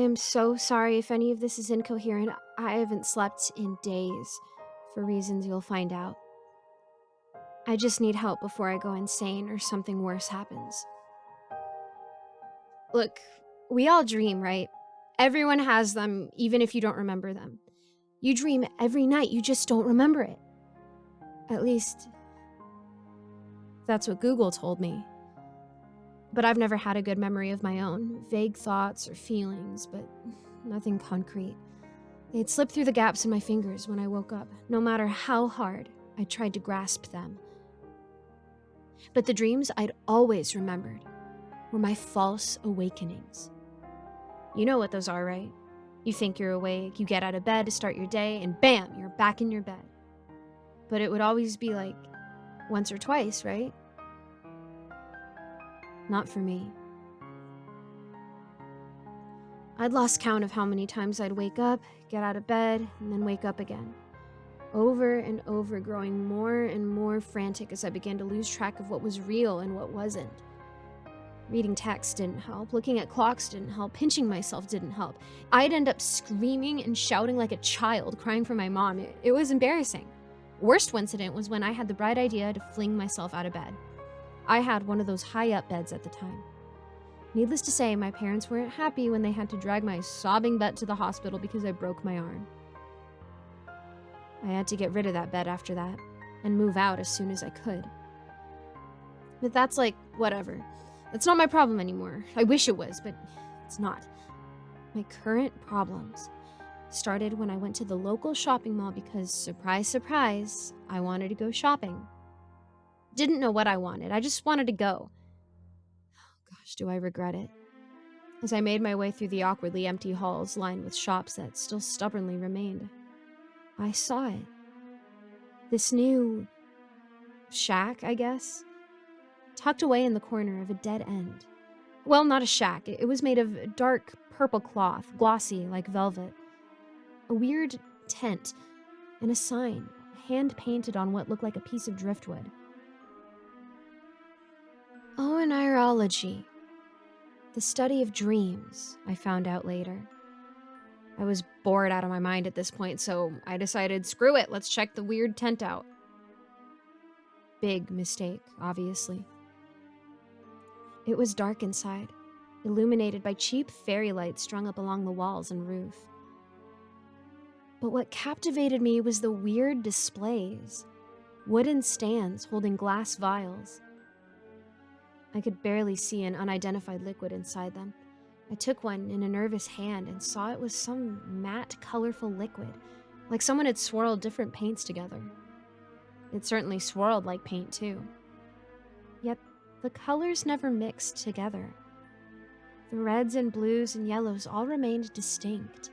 am so sorry if any of this is incoherent. I haven't slept in days, for reasons you'll find out. I just need help before I go insane or something worse happens. Look, we all dream, right? Everyone has them, even if you don't remember them. You dream every night, you just don't remember it. At least, that's what Google told me. But I've never had a good memory of my own. Vague thoughts or feelings, but nothing concrete. They'd slip through the gaps in my fingers when I woke up, no matter how hard I tried to grasp them. But the dreams I'd always remembered were my false awakenings. You know what those are, right? You think you're awake, you get out of bed to start your day, and bam, you're back in your bed. But it would always be like once or twice, right? Not for me. I'd lost count of how many times I'd wake up, get out of bed, and then wake up again. Over and over, growing more and more frantic as I began to lose track of what was real and what wasn't. Reading text didn't help, looking at clocks didn't help, pinching myself didn't help. I'd end up screaming and shouting like a child, crying for my mom. It was embarrassing. Worst incident was when I had the bright idea to fling myself out of bed. I had one of those high-up beds at the time. Needless to say, my parents weren't happy when they had to drag my sobbing butt to the hospital because I broke my arm. I had to get rid of that bed after that, and move out as soon as I could. But that's like, whatever. That's not my problem anymore. I wish it was, but it's not. My current problems started when I went to the local shopping mall because, surprise, surprise, I wanted to go shopping. Didn't know what I wanted, I just wanted to go. Gosh, do I regret it. As I made my way through the awkwardly empty halls lined with shops that still stubbornly remained, I saw it. This new shack, I guess, tucked away in the corner of a dead end. Well, not a shack. It was made of dark purple cloth, glossy like velvet. A weird tent and a sign, hand-painted on what looked like a piece of driftwood. Oeneurology. The study of dreams, I found out later. I was bored out of my mind at this point, so I decided, screw it, let's check the weird tent out. Big mistake, obviously. It was dark inside, illuminated by cheap fairy lights strung up along the walls and roof. But what captivated me was the weird displays. Wooden stands holding glass vials. I could barely see an unidentified liquid inside them. I took one in a nervous hand and saw it was some matte, colorful liquid, like someone had swirled different paints together. It certainly swirled like paint, too. Yet the colors never mixed together. The reds and blues and yellows all remained distinct.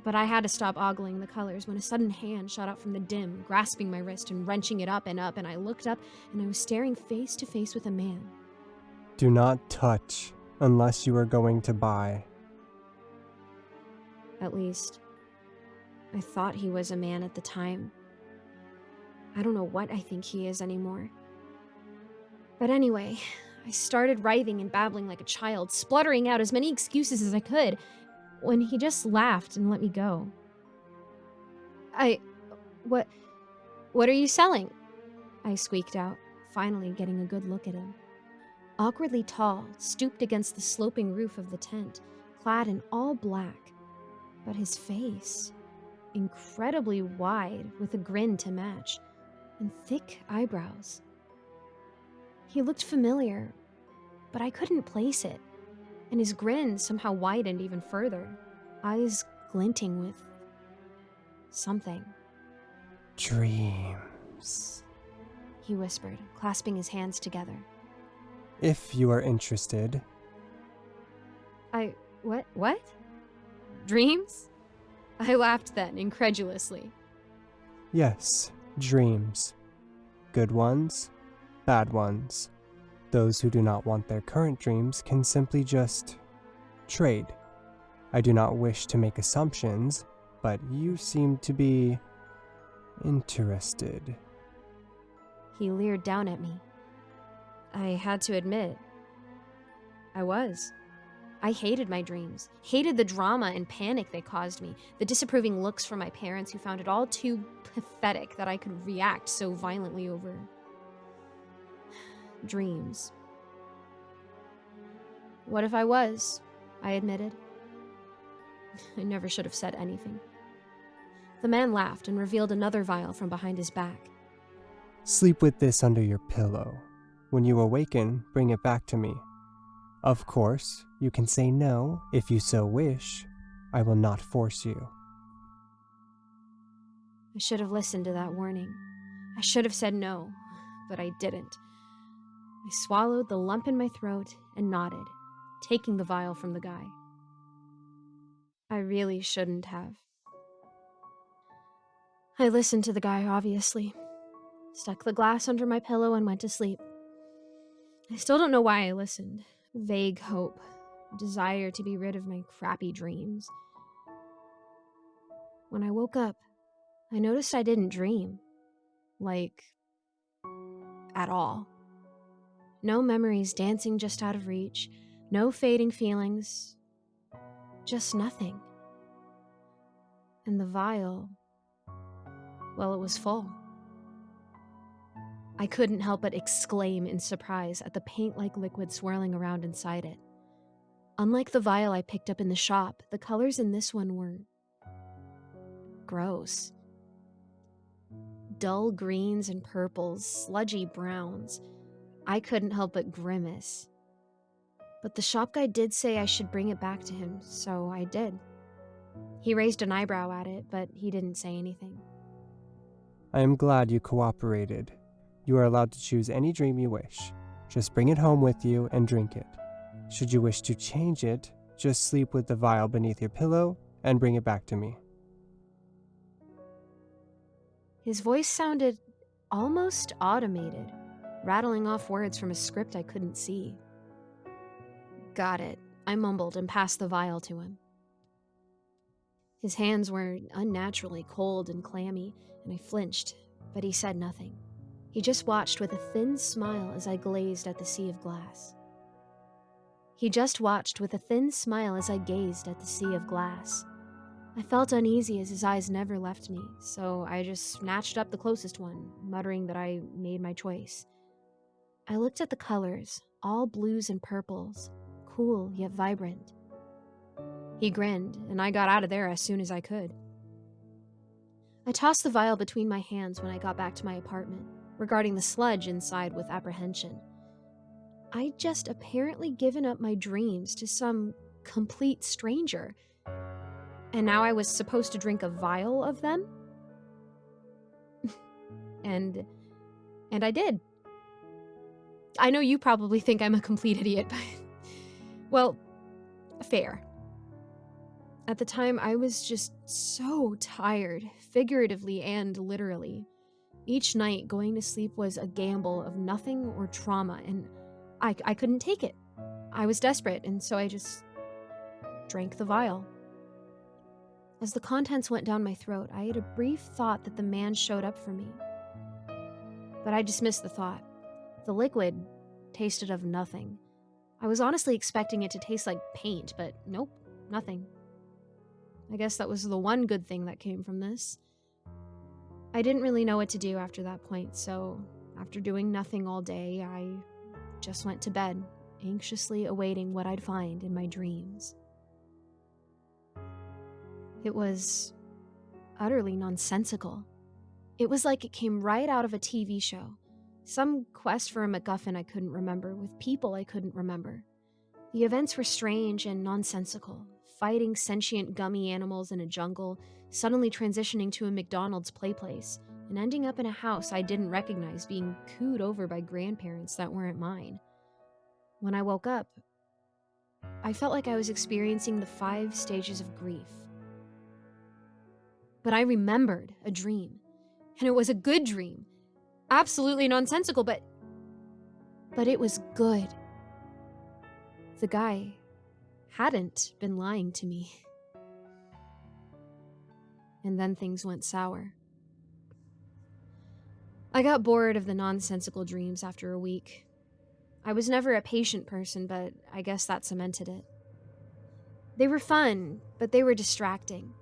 But I had to stop ogling the colors when a sudden hand shot out from the dim, grasping my wrist and wrenching it up, and I looked up and I was staring face to face with a man. Do not touch unless you are going to buy. At least, I thought he was a man at the time. I don't know what I think he is anymore. But anyway, I started writhing and babbling like a child, spluttering out as many excuses as I could, when he just laughed and let me go. What are you selling? I squeaked out, finally getting a good look at him. Awkwardly tall, stooped against the sloping roof of the tent, clad in all black. But his face, incredibly wide with a grin to match, and thick eyebrows. He looked familiar, but I couldn't place it. And his grin somehow widened even further, eyes glinting with something. Dreams, He whispered, clasping his hands together. if you are interested. What? Dreams? I laughed then, incredulously. Yes, dreams. Good ones, bad ones. Those who do not want their current dreams can simply just trade. I do not wish to make assumptions, but you seem to be interested. He leered down at me. I had to admit, I was. I hated my dreams, hated the drama and panic they caused me, the disapproving looks from my parents who found it all too pathetic that I could react so violently over dreams. What if I was? I admitted. I never should have said anything. The man laughed and revealed another vial from behind his back. Sleep with this under your pillow. When you awaken, bring it back to me. Of course, you can say no if you so wish. I will not force you. I should have listened to that warning. I should have said no, but I didn't. I swallowed the lump in my throat and nodded, taking the vial from the guy. I really shouldn't have. I listened to the guy, obviously. Stuck the glass under my pillow and went to sleep. I still don't know why I listened. Vague hope, desire to be rid of my crappy dreams. When I woke up, I noticed I didn't dream. Like, at all. No memories dancing just out of reach, no fading feelings, just nothing. And the vial, well, it was full. I couldn't help but exclaim in surprise at the paint-like liquid swirling around inside it. Unlike the vial I picked up in the shop, the colors in this one were gross. Dull greens and purples, sludgy browns. I couldn't help but grimace. But the shop guy did say I should bring it back to him, so I did. He raised an eyebrow at it, but he didn't say anything. I am glad you cooperated. You are allowed to choose any dream you wish. Just bring it home with you and drink it. Should you wish to change it, just sleep with the vial beneath your pillow and bring it back to me. His voice sounded almost automated, rattling off words from a script I couldn't see. Got it, I mumbled and passed the vial to him. His hands were unnaturally cold and clammy, and I flinched, but he said nothing. He just watched with a thin smile as I gazed at the sea of glass. I felt uneasy as his eyes never left me, so I just snatched up the closest one, muttering that I made my choice. I looked at the colors, all blues and purples, cool yet vibrant. He grinned, and I got out of there as soon as I could. I tossed the vial between my hands when I got back to my apartment, regarding the sludge inside with apprehension. I'd just apparently given up my dreams to some complete stranger, and now I was supposed to drink a vial of them? and I did. I know you probably think I'm a complete idiot, but, well, fair. At the time, I was just so tired, figuratively and literally. Each night, going to sleep was a gamble of nothing or trauma, and I couldn't take it. I was desperate, and so I just drank the vial. As the contents went down my throat, I had a brief thought that the man showed up for me. But I dismissed the thought. The liquid tasted of nothing. I was honestly expecting it to taste like paint, but nope, nothing. I guess that was the one good thing that came from this. I didn't really know what to do after that point, so after doing nothing all day, I just went to bed, anxiously awaiting what I'd find in my dreams. It was utterly nonsensical. It was like it came right out of a TV show. Some quest for a MacGuffin I couldn't remember, with people I couldn't remember. The events were strange and nonsensical, fighting sentient gummy animals in a jungle, suddenly transitioning to a McDonald's play place, and ending up in a house I didn't recognize, being cooed over by grandparents that weren't mine. When I woke up, I felt like I was experiencing the 5 stages of grief. But I remembered a dream, and it was a good dream. Absolutely nonsensical, but it was good. The guy hadn't been lying to me. And then things went sour. I got bored of the nonsensical dreams after a week. I was never a patient person, but I guess that cemented it. They were fun, but they were distracting.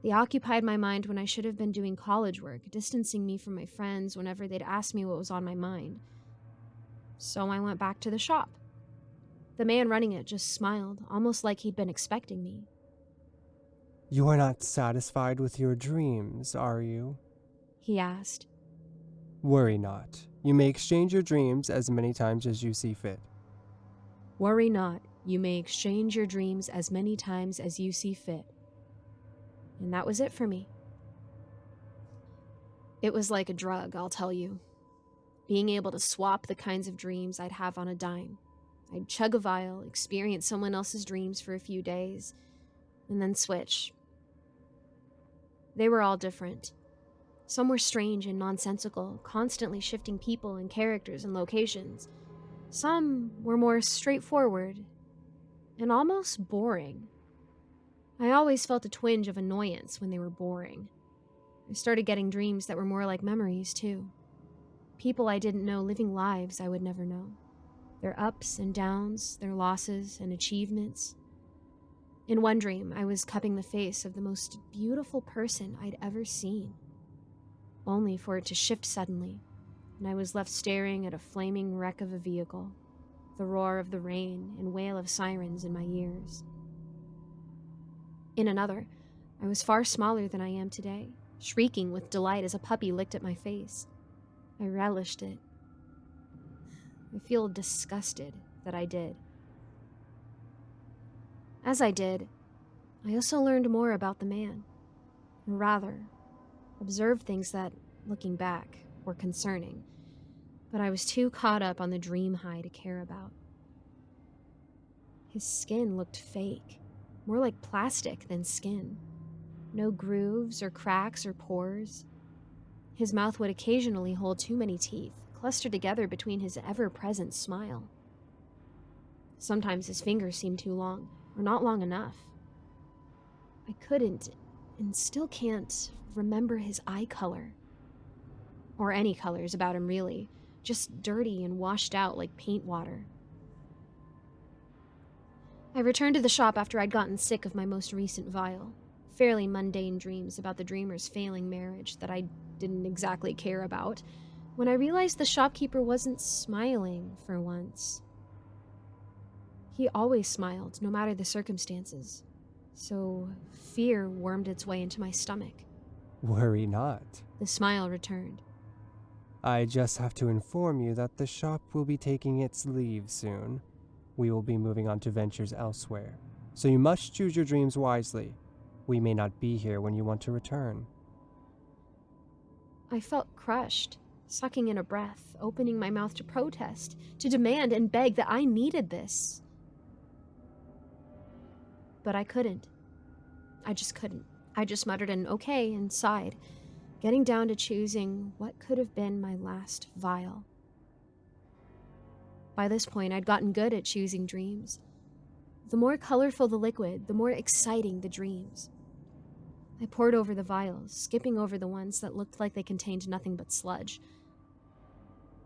They occupied my mind when I should have been doing college work, distancing me from my friends whenever they'd ask me what was on my mind. So I went back to the shop. The man running it just smiled, almost like he'd been expecting me. You are not satisfied with your dreams, are you? He asked. Worry not. You may exchange your dreams as many times as you see fit. Worry not. You may exchange your dreams as many times as you see fit. And that was it for me. It was like a drug, I'll tell you. Being able to swap the kinds of dreams I'd have on a dime. I'd chug a vial, experience someone else's dreams for a few days, and then switch. They were all different. Some were strange and nonsensical, constantly shifting people and characters and locations. Some were more straightforward and almost boring. I always felt a twinge of annoyance when they were boring. I started getting dreams that were more like memories, too. People I didn't know living lives I would never know. Their ups and downs, their losses and achievements. In one dream, I was cupping the face of the most beautiful person I'd ever seen, only for it to shift suddenly, and I was left staring at a flaming wreck of a vehicle, the roar of the rain and wail of sirens in my ears. In another, I was far smaller than I am today, shrieking with delight as a puppy licked at my face. I relished it. I feel disgusted that I did. As I did, I also learned more about the man. Or rather, observed things that, looking back, were concerning, but I was too caught up on the dream high to care about. His skin looked fake, more like plastic than skin. No grooves or cracks or pores. His mouth would occasionally hold too many teeth, clustered together between his ever-present smile. Sometimes his fingers seemed too long, or not long enough. I couldn't, and still can't, remember his eye color. Or any colors about him, really. Just dirty and washed out like paint water. I returned to the shop after I'd gotten sick of my most recent vial. Fairly mundane dreams about the dreamer's failing marriage that I didn't exactly care about, when I realized the shopkeeper wasn't smiling for once. He always smiled, no matter the circumstances. So fear wormed its way into my stomach. Worry not. The smile returned. I just have to inform you that the shop will be taking its leave soon. We will be moving on to ventures elsewhere, so you must choose your dreams wisely. We may not be here when you want to return. I felt crushed, sucking in a breath, opening my mouth to protest, to demand and beg that I needed this. But I couldn't. I just couldn't. I just muttered an okay and sighed, getting down to choosing what could have been my last vial. By this point, I'd gotten good at choosing dreams. The more colorful the liquid, the more exciting the dreams. I poured over the vials, skipping over the ones that looked like they contained nothing but sludge.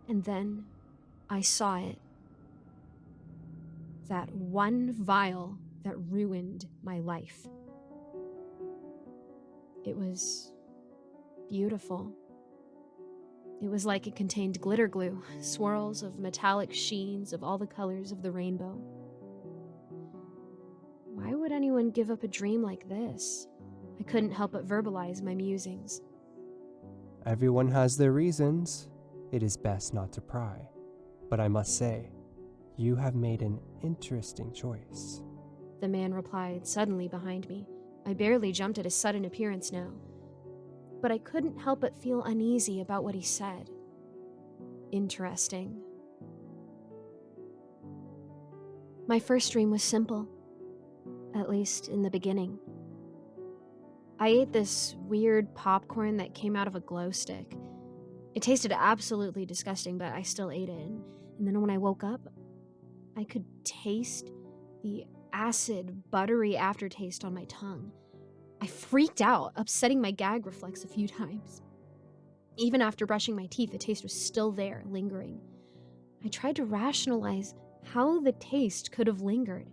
And then I saw it. That one vial that ruined my life. It was beautiful. It was like it contained glitter glue, swirls of metallic sheens of all the colors of the rainbow. Why would anyone give up a dream like this? I couldn't help but verbalize my musings. Everyone has their reasons. It is best not to pry. But I must say, you have made an interesting choice. The man replied suddenly behind me. I barely jumped at his sudden appearance now. But I couldn't help but feel uneasy about what he said. Interesting. My first dream was simple, at least in the beginning. I ate this weird popcorn that came out of a glow stick. It tasted absolutely disgusting, but I still ate it. And then when I woke up, I could taste the acid, buttery aftertaste on my tongue. I freaked out, upsetting my gag reflex a few times. Even after brushing my teeth, the taste was still there, lingering. I tried to rationalize how the taste could have lingered.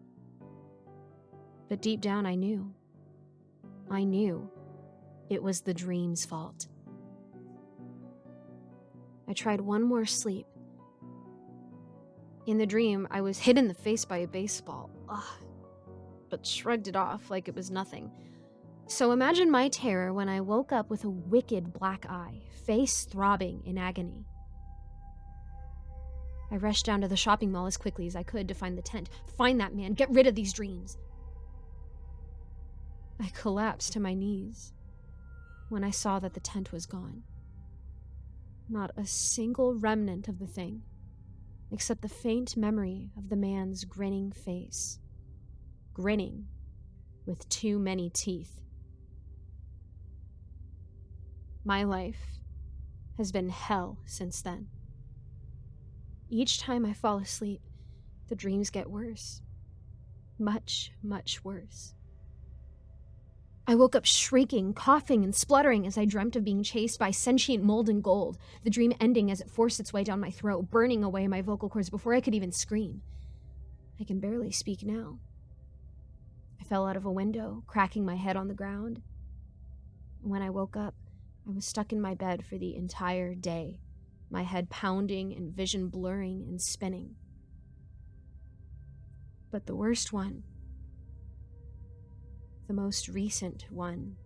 But deep down, I knew. I knew it was the dream's fault. I tried one more sleep. In the dream, I was hit in the face by a baseball, but shrugged it off like it was nothing. So imagine my terror when I woke up with a wicked black eye, face throbbing in agony. I rushed down to the shopping mall as quickly as I could to find the tent, find that man, get rid of these dreams. I collapsed to my knees when I saw that the tent was gone. Not a single remnant of the thing, except the faint memory of the man's grinning face. Grinning with too many teeth. My life has been hell since then. Each time I fall asleep, the dreams get worse. Much, much worse. I woke up shrieking, coughing, and spluttering as I dreamt of being chased by sentient molten gold, the dream ending as it forced its way down my throat, burning away my vocal cords before I could even scream. I can barely speak now. I fell out of a window, cracking my head on the ground. And when I woke up, I was stuck in my bed for the entire day, my head pounding and vision blurring and spinning. But the worst one, the most recent one,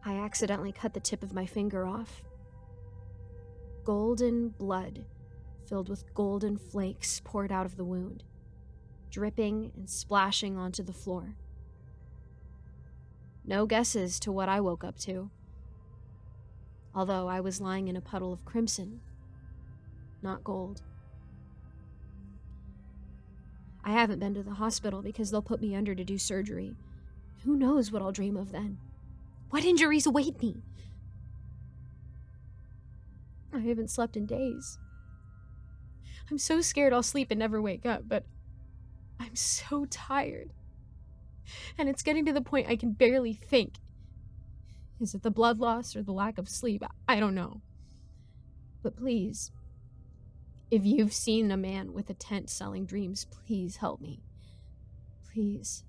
I accidentally cut the tip of my finger off. Golden blood, filled with golden flakes, poured out of the wound, dripping and splashing onto the floor. No guesses to what I woke up to, although I was lying in a puddle of crimson, not gold. I haven't been to the hospital because they'll put me under to do surgery. Who knows what I'll dream of then? What injuries await me? I haven't slept in days. I'm so scared I'll sleep and never wake up, but I'm so tired. And it's getting to the point I can barely think. Is it the blood loss or the lack of sleep? I don't know. But please, if you've seen a man with a tent selling dreams, please help me. Please.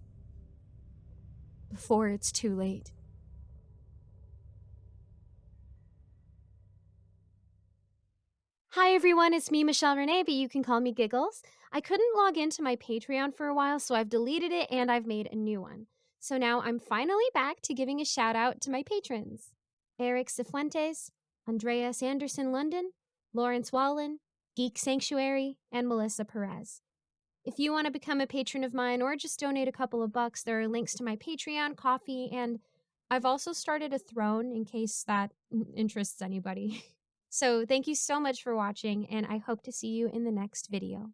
Before it's too late. Hi everyone, it's me, Michelle Renee, but you can call me Giggles. I couldn't log into my Patreon for a while, so I've deleted it and I've made a new one. So now I'm finally back to giving a shout out to my patrons. Eric Cifuentes, Andrea Sanderson London, Lawrence Wallen, Geek Sanctuary, and Melissa Perez. If you want to become a patron of mine or just donate a couple of bucks, there are links to my Patreon, Coffee, and I've also started a throne in case that interests anybody. So thank you so much for watching, and I hope to see you in the next video.